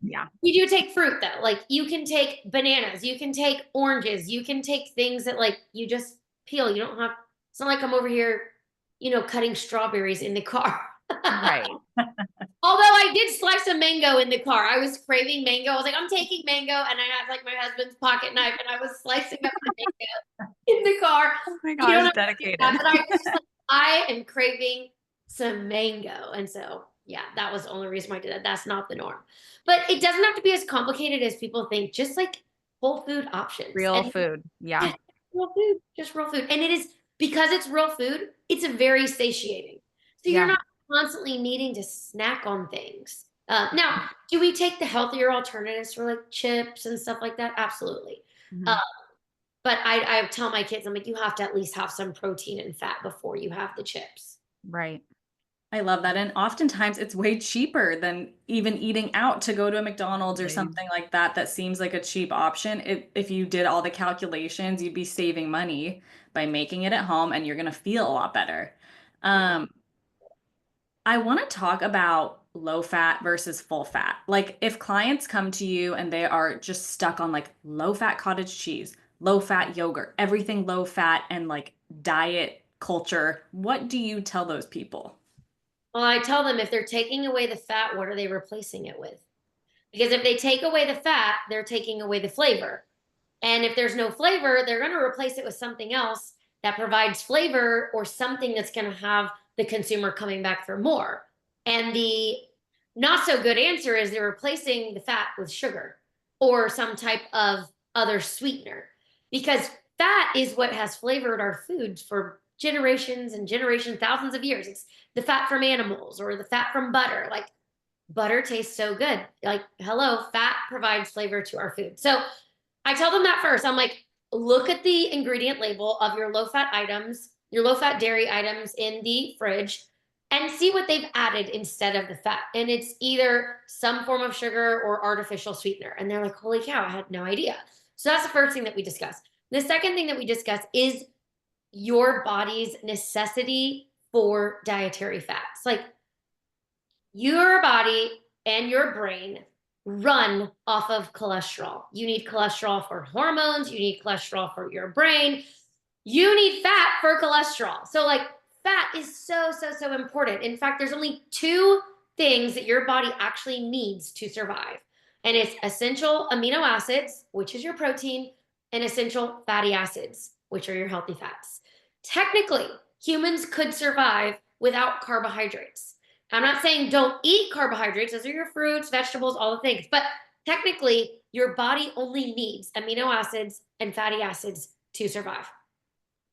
[SPEAKER 2] Yeah.
[SPEAKER 3] we do take fruit though. Like you can take bananas, you can take oranges, you can take things that like you just peel. You don't have, it's not like I'm over here, cutting strawberries in the car.
[SPEAKER 2] Right.
[SPEAKER 3] Although I did slice a mango in the car. I was craving mango. I was like, I'm taking mango. And I had like my husband's pocket knife and I was slicing up the mango in the car.
[SPEAKER 2] Oh my
[SPEAKER 3] You don't
[SPEAKER 2] gosh,
[SPEAKER 3] have to do
[SPEAKER 2] dedicated.
[SPEAKER 3] that, but I was just like, I am craving some mango. And so, yeah, that was the only reason why I did that. That's not the norm. But it doesn't have to be as complicated as people think. Just like whole food options.
[SPEAKER 2] Real
[SPEAKER 3] And
[SPEAKER 2] food. Yeah.
[SPEAKER 3] just real food. Just real food. And it is, because it's real food, it's a very satiating. So you're
[SPEAKER 2] Yeah.
[SPEAKER 3] not constantly needing to snack on things. Now, do we take the healthier alternatives for like chips and stuff like that? Absolutely.
[SPEAKER 2] Mhm.
[SPEAKER 3] But I tell my kids, I'm like, you have to at least have some protein and fat before you have the chips.
[SPEAKER 2] Right.
[SPEAKER 1] I love that. And oftentimes it's way cheaper than even eating out to go to a McDonald's or
[SPEAKER 2] Right.
[SPEAKER 1] something like that. That seems like a cheap option. If you did all the calculations, you'd be saving money by making it at home and you're going to feel a lot better. I want to talk about low fat versus full fat. Like if clients come to you and they are just stuck on like low fat cottage cheese, low fat yogurt, everything low fat and like diet culture, what do you tell those people?
[SPEAKER 3] Well, I tell them if they're taking away the fat, what are they replacing it with? Because if they take away the fat, they're taking away the flavor. And if there's no flavor, they're going to replace it with something else that provides flavor or something that's going to have the consumer coming back for more. And the not so good answer is they're replacing the fat with sugar or some type of other sweetener, because fat is what has flavored our foods for generations and generations, thousands of years. It's the fat from animals or the fat from butter. Like butter tastes so good. Like, hello, fat provides flavor to our food. So I tell them that first. I'm like, look at the ingredient label of your low fat items. your low-fat dairy items in the fridge and see what they've added instead of the fat. And it's either some form of sugar or artificial sweetener. And they're like, holy cow, I had no idea. So that's the first thing that we discuss. The second thing that we discuss is your body's necessity for dietary fats. Like, your body and your brain run off of cholesterol. You need cholesterol for hormones. You need cholesterol for your brain. You need fat for cholesterol. So like, fat is so, so, so important. In fact, there's only two things that your body actually needs to survive. And it's essential amino acids, which is your protein, and essential fatty acids, which are your healthy fats. Technically, humans could survive without carbohydrates. I'm not saying don't eat carbohydrates. Those are your fruits, vegetables, all the things. But technically, your body only needs amino acids and fatty acids to survive.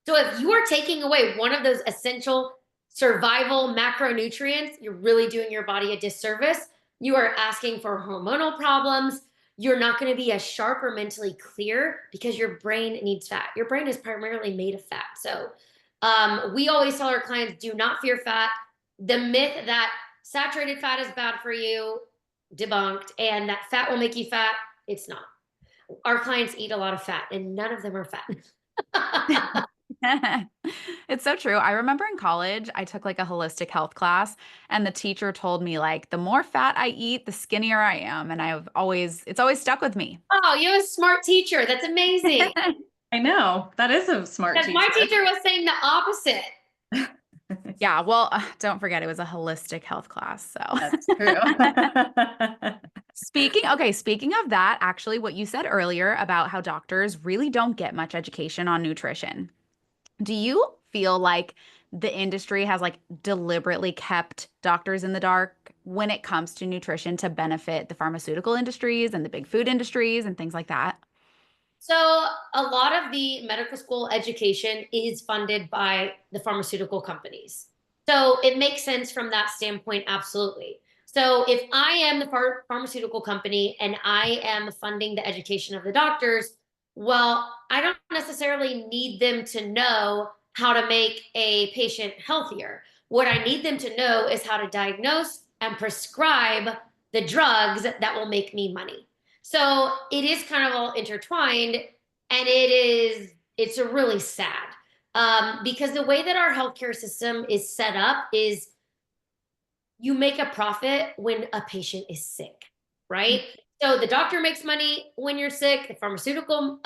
[SPEAKER 3] So if you are taking away one of those essential survival macronutrients, you're really doing your body a disservice. You are asking for hormonal problems. You're not going to be as sharp or mentally clear because your brain needs fat. Your brain is primarily made of fat. So we always tell our clients, do not fear fat. The myth that saturated fat is bad for you, debunked, and that fat will make you fat, it's not. Our clients eat a lot of fat and none of them are fat.
[SPEAKER 2] It's so true. I remember in college, I took like a holistic health class, and the teacher told me like the more fat I eat, the skinnier I am. And it's always stuck with me.
[SPEAKER 3] Oh, you have a smart teacher. That's amazing.
[SPEAKER 1] I know. That is a smart
[SPEAKER 3] Because
[SPEAKER 1] teacher.
[SPEAKER 3] my teacher was saying the opposite.
[SPEAKER 2] Yeah, well, don't forget it was a holistic health class. So
[SPEAKER 1] That's true.
[SPEAKER 2] Speaking of that, actually, what you said earlier about how doctors really don't get much education on nutrition. Do you feel like the industry has like deliberately kept doctors in the dark when it comes to nutrition to benefit the pharmaceutical industries and the big food industries and things like that?
[SPEAKER 3] So a lot of the medical school education is funded by the pharmaceutical companies. So it makes sense from that standpoint, absolutely. So if I am the pharmaceutical company and I am funding the education of the doctors, well, I don't necessarily need them to know how to make a patient healthier. What I need them to know is how to diagnose and prescribe the drugs that will make me money. So it is kind of all intertwined, and it's a really sad because the way that our healthcare system is set up is you make a profit when a patient is sick, right? So the doctor makes money when you're sick, the pharmaceutical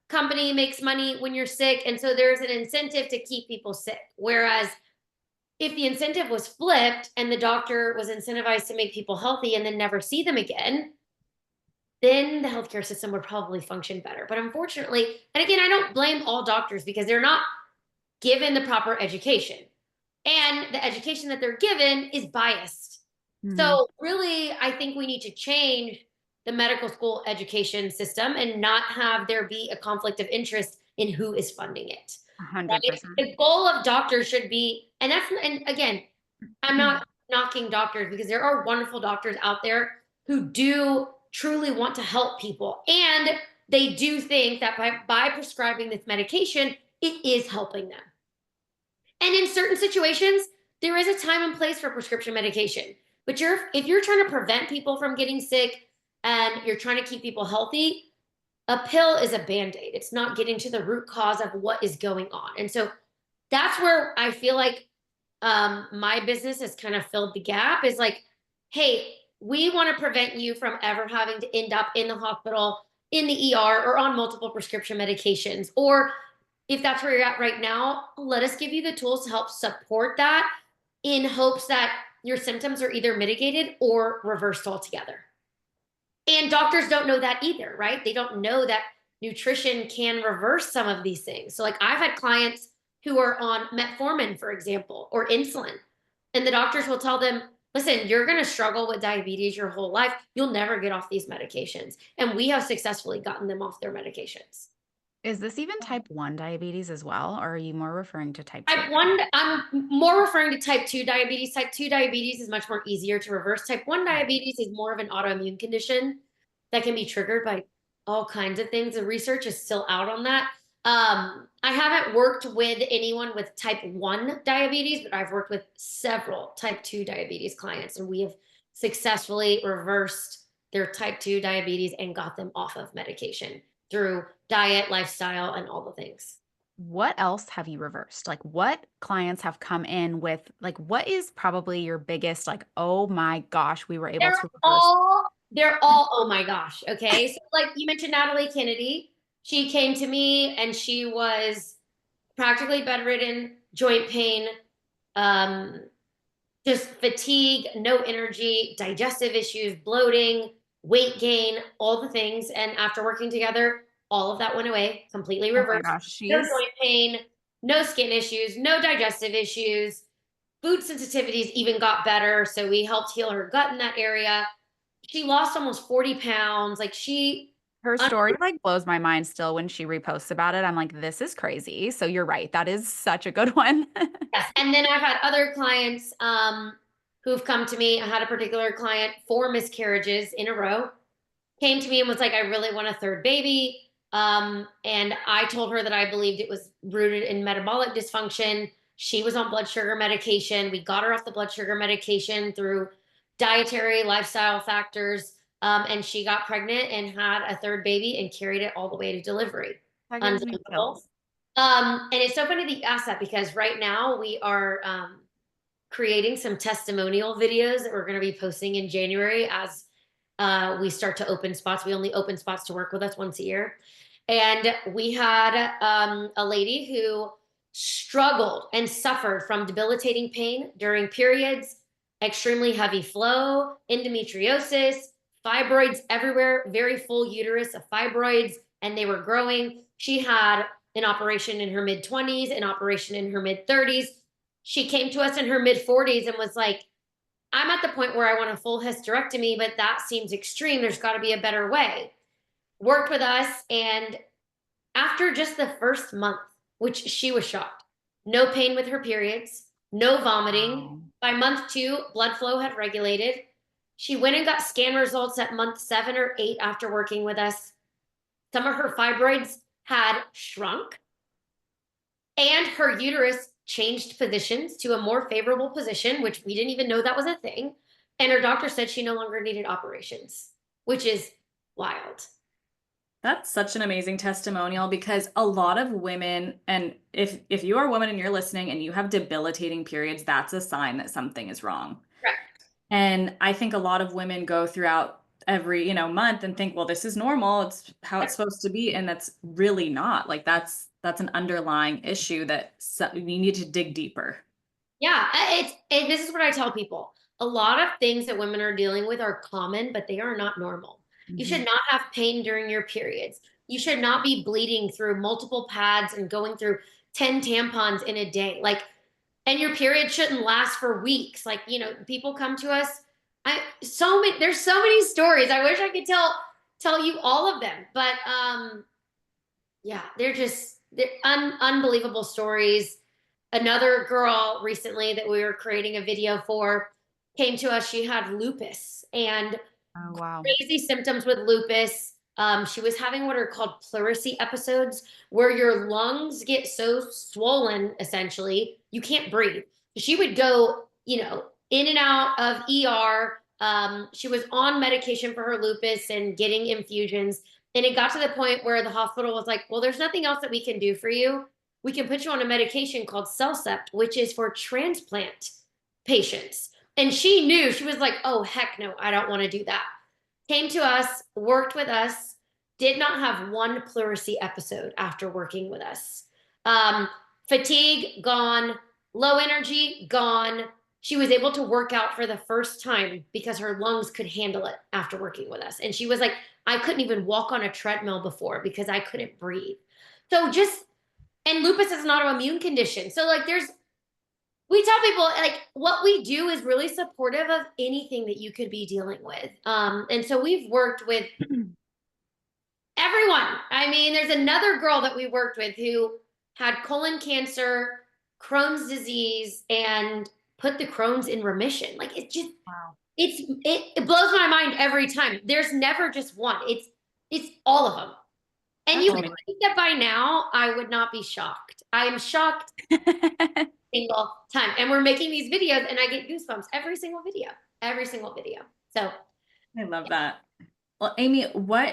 [SPEAKER 3] company makes money when you're sick, and so there's an incentive to keep people sick. Whereas if the incentive was flipped and the doctor was incentivized to make people healthy and then never see them again, then the healthcare system would probably function better. But unfortunately, and again, I don't blame all doctors because they're not given the proper education. And the education that they're given is biased.
[SPEAKER 2] Mhm.
[SPEAKER 3] So really, I think we need to change the medical school education system and not have there be a conflict of interest in who is funding it.
[SPEAKER 2] 100%.
[SPEAKER 3] The goal of doctors should be, and again, I'm not knocking doctors because there are wonderful doctors out there who do truly want to help people. And they do think that by prescribing this medication, it is helping them. And in certain situations, there is a time and place for prescription medication. But if you're trying to prevent people from getting sick and you're trying to keep people healthy, a pill is a Band-Aid. It's not getting to the root cause of what is going on. And so that's where I feel like my business has kind of filled the gap is like, hey, we want to prevent you from ever having to end up in the hospital, in the ER, or on multiple prescription medications. Or if that's where you're at right now, let us give you the tools to help support that in hopes that your symptoms are either mitigated or reversed altogether. And doctors don't know that either, right? They don't know that nutrition can reverse some of these things. So like I've had clients who are on metformin, for example, or insulin, and the doctors will tell them, listen, you're going to struggle with diabetes your whole life. You'll never get off these medications. And we have successfully gotten them off their medications.
[SPEAKER 2] Is this even type 1 diabetes as well, or are you more referring to type 2?
[SPEAKER 3] Type 1, I'm more referring to type 2 diabetes. Type 2 diabetes is much more easier to reverse. Type 1 diabetes is more of an autoimmune condition that can be triggered by all kinds of things. The research is still out on that. I haven't worked with anyone with type 1 diabetes, but I've worked with several type 2 diabetes clients, and we have successfully reversed their type 2 diabetes and got them off of medication through diet, lifestyle, and all the things.
[SPEAKER 2] What else have you reversed? Like, what clients have come in with, like, what is probably your biggest, like, oh my gosh, we were able to reverse?
[SPEAKER 3] They're all, oh my gosh. Okay. So like you mentioned Natalie Kennedy, she came to me and she was practically bedridden, joint pain, um, just fatigue, no energy, digestive issues, bloating, weight gain, all the things. And after working together, all of that went away, completely
[SPEAKER 2] Oh my
[SPEAKER 3] reversed.
[SPEAKER 2] gosh,
[SPEAKER 3] No joint pain, no skin issues, no digestive issues. Food sensitivities even got better. So we helped heal her gut in that area. She lost almost 40 pounds. Like
[SPEAKER 2] her story like blows my mind still when she reposts about it. I'm like, this is crazy. So you're right. That is such a good one.
[SPEAKER 3] yes. And then I've had other clients who've come to me. I had a particular client, 4 miscarriages in a row, came to me and was like, I really want a third baby. And I told her that I believed it was rooted in metabolic dysfunction. She was on blood sugar medication. We got her off the blood sugar medication through dietary lifestyle factors. And she got pregnant and had a third baby and carried it all the way to delivery.
[SPEAKER 2] That gives me
[SPEAKER 3] Unbelievable.
[SPEAKER 2] chills.
[SPEAKER 3] And it's so funny that you asked that because right now we are creating some testimonial videos that we're going to be posting in January as we start to open spots. We only open spots to work with us once a year. And we had a lady who struggled and suffered from debilitating pain during periods, extremely heavy flow, endometriosis, fibroids everywhere, very full uterus of fibroids, and they were growing. She had an operation in her mid-20s, an operation in her mid-30s. She came to us in her mid-40s and was like, I'm at the point where I want a full hysterectomy, but that seems extreme. There's got to be a better way. Worked with us, and after just the first month, which she was shocked, no pain with her periods, no vomiting.
[SPEAKER 2] Wow.
[SPEAKER 3] By month 2, blood flow had regulated. She went and got scan results at month 7 or 8 after working with us. Some of her fibroids had shrunk, and her uterus changed positions to a more favorable position, which we didn't even know that was a thing. And her doctor said she no longer needed operations, which is wild.
[SPEAKER 1] That's such an amazing testimonial because a lot of women, and if you are a woman and you're listening and you have debilitating periods, that's a sign that something is wrong.
[SPEAKER 3] Correct.
[SPEAKER 1] And I think a lot of women go throughout every, month and think, well, this is normal. It's how it's supposed to be. And that's really not. Like that's an underlying issue that we need to dig deeper.
[SPEAKER 3] Yeah, this is what I tell people. A lot of things that women are dealing with are common, but they are not normal. You should not have pain during your periods. You should not be bleeding through multiple pads and going through 10 tampons in a day. Like, and your period shouldn't last for weeks. Like, people come to us. There's so many stories. I wish I could tell you all of them, but yeah, they're unbelievable stories. Another girl recently that we were creating a video for came to us. She had lupus and
[SPEAKER 2] Oh, wow.
[SPEAKER 3] crazy symptoms with lupus. She was having what are called pleurisy episodes, where your lungs get so swollen, essentially, you can't breathe. She would go, in and out of ER. She was on medication for her lupus and getting infusions. And it got to the point where the hospital was like, well, there's nothing else that we can do for you. We can put you on a medication called Cellcept, which is for transplant patients. And she knew, she was like, oh, heck no, I don't want to do that. Came to us, worked with us, did not have one pleurisy episode after working with us. Fatigue, gone. Low energy, gone. She was able to work out for the first time because her lungs could handle it after working with us. And she was like, I couldn't even walk on a treadmill before because I couldn't breathe. So and lupus is an autoimmune condition. So we tell people like what we do is really supportive of anything that you could be dealing with. And so we've worked with everyone. I mean, there's another girl that we worked with who had colon cancer, Crohn's disease, and put the Crohn's in remission. Like it's just, wow. It blows my mind every time. There's never just one. It's all of them. And
[SPEAKER 1] That's
[SPEAKER 3] you would
[SPEAKER 1] amazing.
[SPEAKER 3] think that by now I would not be shocked. I am shocked single time. And we're making these videos and I get goosebumps every single video. Every single video. So
[SPEAKER 1] I love that. Well, Amy,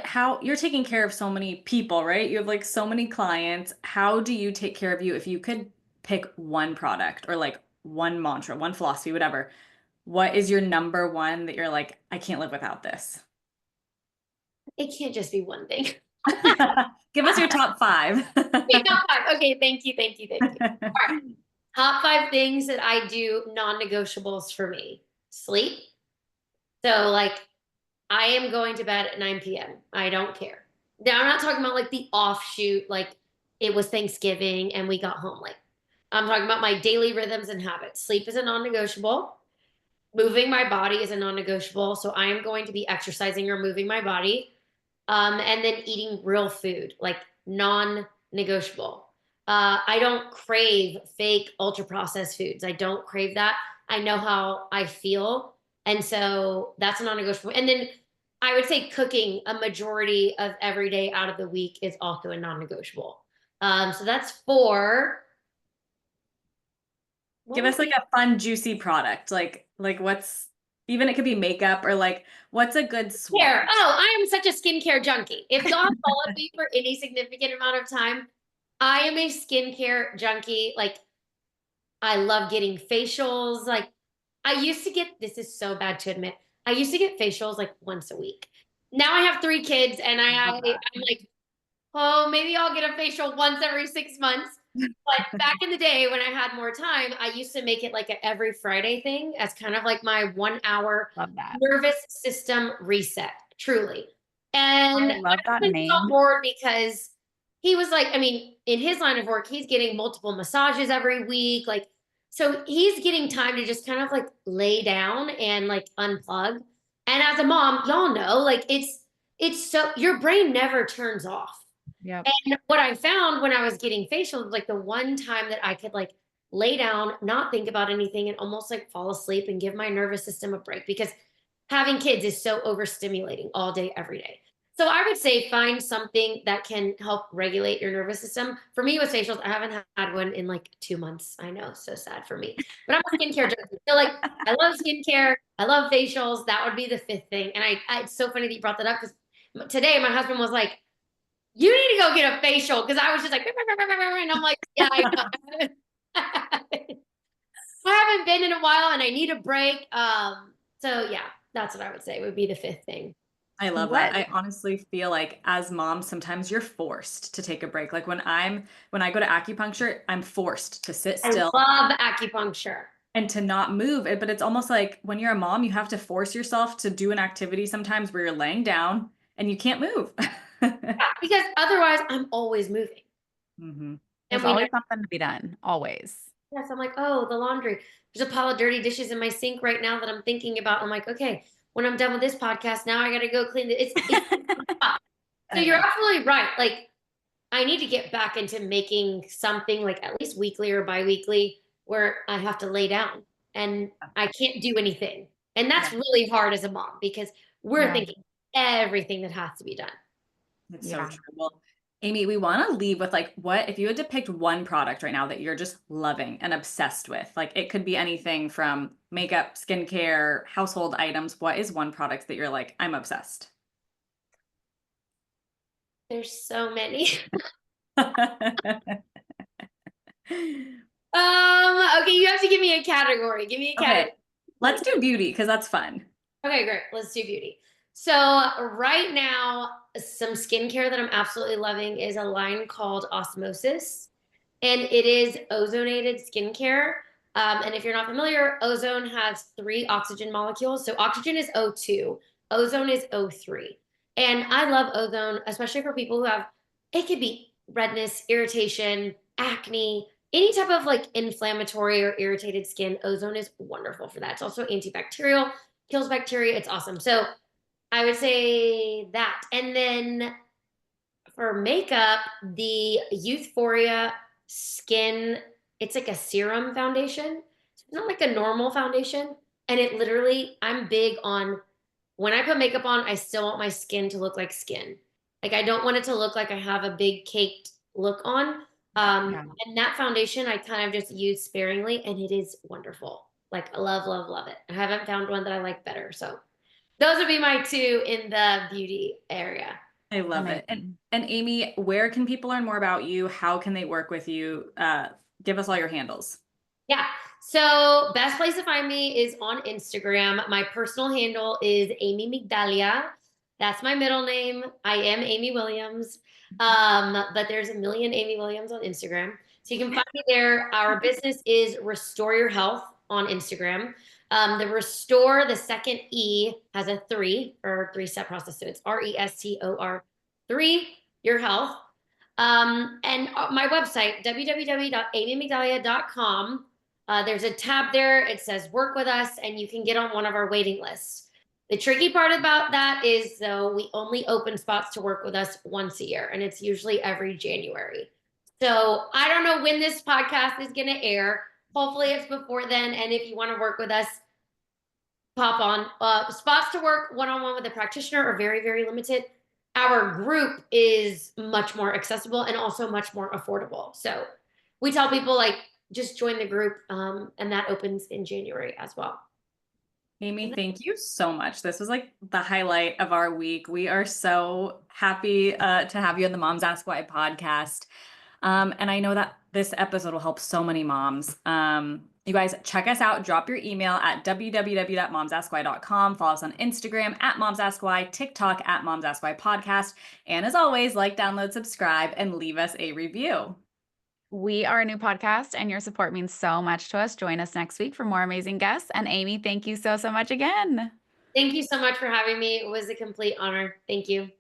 [SPEAKER 1] how you're taking care of so many people, right? You have like so many clients. How do you take care of you? If you could pick one product or like one mantra, one philosophy, whatever, what is your number one that you're like, I can't live without this?
[SPEAKER 3] it can't just be one thing.
[SPEAKER 1] Give us your top five.
[SPEAKER 3] Okay, top five. Okay, thank you, thank you, thank you. All right. Top five things that I do non-negotiables for me. Sleep. So like I am going to bed at 9 p.m. I don't care. Now I'm not talking about like the offshoot, like it was Thanksgiving and we got home. Like I'm talking about my daily rhythms and habits. Sleep is a non-negotiable. Moving my body is a non-negotiable. So I am going to be exercising or moving my body. And then eating real food, like non-negotiable. I don't crave fake ultra processed foods. I don't crave that. I know how I feel. And so that's a non-negotiable. And then I would say cooking a majority of every day out of the week is also a non-negotiable. So that's four.
[SPEAKER 1] Give us like a fun, juicy product. Like what's even it could be makeup or like what's a good swap?
[SPEAKER 3] Skincare. Oh, I am such a skincare junkie. If y'all have followed me for any significant amount of time, I am a skincare junkie. Like I love getting facials. Like I used to get, this is so bad to admit, I used to get facials like once a week. Now I have 3 kids and I'm like, oh, maybe I'll get a facial once every 6 months. But back in the day when I had more time, I used to make it like an every Friday thing as kind of like my 1 hour
[SPEAKER 2] Love that.
[SPEAKER 3] nervous system reset, truly. And
[SPEAKER 2] I love that
[SPEAKER 3] my husband
[SPEAKER 2] name.
[SPEAKER 3] got bored because he was like, I mean, in his line of work, he's getting multiple massages every week. Like, so he's getting time to just kind of like lay down and like unplug. And as a mom, y'all know, like it's so your brain never turns off.
[SPEAKER 2] Yep.
[SPEAKER 3] And what I found when I was getting facials, like the one time that I could like lay down, not think about anything, and almost like fall asleep and give my nervous system a break because having kids is so overstimulating all day, every day. So I would say find something that can help regulate your nervous system. For me with facials, I haven't had one in like 2 months. I know, so sad for me. But I'm a skincare junkie. So like I love skincare. I love facials. That would be the fifth thing. And it's so funny that you brought that up because today my husband was like, you need to go get a facial because I was just like, and I'm like, yeah, I know. I haven't been in a while and I need a break. So yeah, that's what I would say would be the fifth thing.
[SPEAKER 1] I love that. I honestly feel like as moms, sometimes you're forced to take a break. Like when I go to acupuncture, I'm forced to sit still.
[SPEAKER 3] I love acupuncture.
[SPEAKER 1] And to not move it, but it's almost like when you're a mom, you have to force yourself to do an activity sometimes where you're laying down and you can't move.
[SPEAKER 3] Yeah, because otherwise I'm always moving.
[SPEAKER 1] Mm-hmm.
[SPEAKER 2] There's always something to be done, always.
[SPEAKER 3] Yes, I'm like, oh, the laundry. There's a pile of dirty dishes in my sink right now that I'm thinking about. I'm like, okay, when I'm done with this podcast, now I got to go clean it. So you're absolutely right. Like, I need to get back into making something like at least weekly or biweekly where I have to lay down and I can't do anything. And that's really hard as a mom because we're thinking everything that has to be done.
[SPEAKER 1] It's so true. Well, Amy, we want to leave with like, what if you had to pick one product right now that you're just loving and obsessed with? Like it could be anything from makeup, skincare, household items. What is one product that you're like, I'm obsessed?
[SPEAKER 3] There's so many. Okay, you have to give me a category. Give me a category.
[SPEAKER 1] Okay, let's do beauty because that's fun.
[SPEAKER 3] Okay, great. Let's do beauty. So right now, some skincare that I'm absolutely loving is a line called Osmosis, and it is ozonated skincare. And if you're not familiar, ozone has 3 oxygen molecules. So oxygen is O2, ozone is O3. And I love ozone, especially for people who have, it could be redness, irritation, acne, any type of like inflammatory or irritated skin. Ozone is wonderful for that. It's also antibacterial, kills bacteria. It's awesome. So I would say that. And then for makeup, the Youthforia Skin, it's like a serum foundation. It's not like a normal foundation. And it literally, I'm big on when I put makeup on, I still want my skin to look like skin. Like I don't want it to look like I have a big caked look on.
[SPEAKER 2] Yeah.
[SPEAKER 3] And that foundation I kind of just use sparingly, and it is wonderful. Like I love, love, love it. I haven't found one that I like better. So those would be my two in the beauty area.
[SPEAKER 1] I love it.
[SPEAKER 2] Amazing.
[SPEAKER 1] And Amy, where can people learn more about you? How can they work with you? Give us all your handles.
[SPEAKER 3] Yeah. So best place to find me is on Instagram. My personal handle is Amy Migdalia. That's my middle name. I am Amy Williams. But there's a million Amy Williams on Instagram. So you can find me there. Our business is Restore Your Health on Instagram. The Restore, the second E has a 3 or 3-step process. So it's RESTOR3 Your Health. And my website, www.amymigdalia.com. There's a tab there. It says work with us, and you can get on one of our waiting lists. The tricky part about that is, though, we only open spots to work with us once a year, and it's usually every January. So I don't know when this podcast is going to air. Hopefully it's before then. And if you want to work with us, pop on. Spots to work one-on-one with a practitioner are very, very limited. Our group is much more accessible and also much more affordable. So we tell people like, just join the group. And that opens in January as well.
[SPEAKER 1] Amy, thank you so much. This was like the highlight of our week. We are so happy to have you on the Moms Ask Why podcast. And I know that this episode will help so many moms. You guys check us out. Drop your email at www.momsaskwhy.com. Follow us on Instagram at momsaskwhy, TikTok at momsaskwhy podcast. And as always, like, download, subscribe, and leave us a review.
[SPEAKER 2] We are a new podcast, and your support means so much to us. Join us next week for more amazing guests. And Amy, thank you so, so much again.
[SPEAKER 3] Thank you so much for having me. It was a complete honor. Thank you.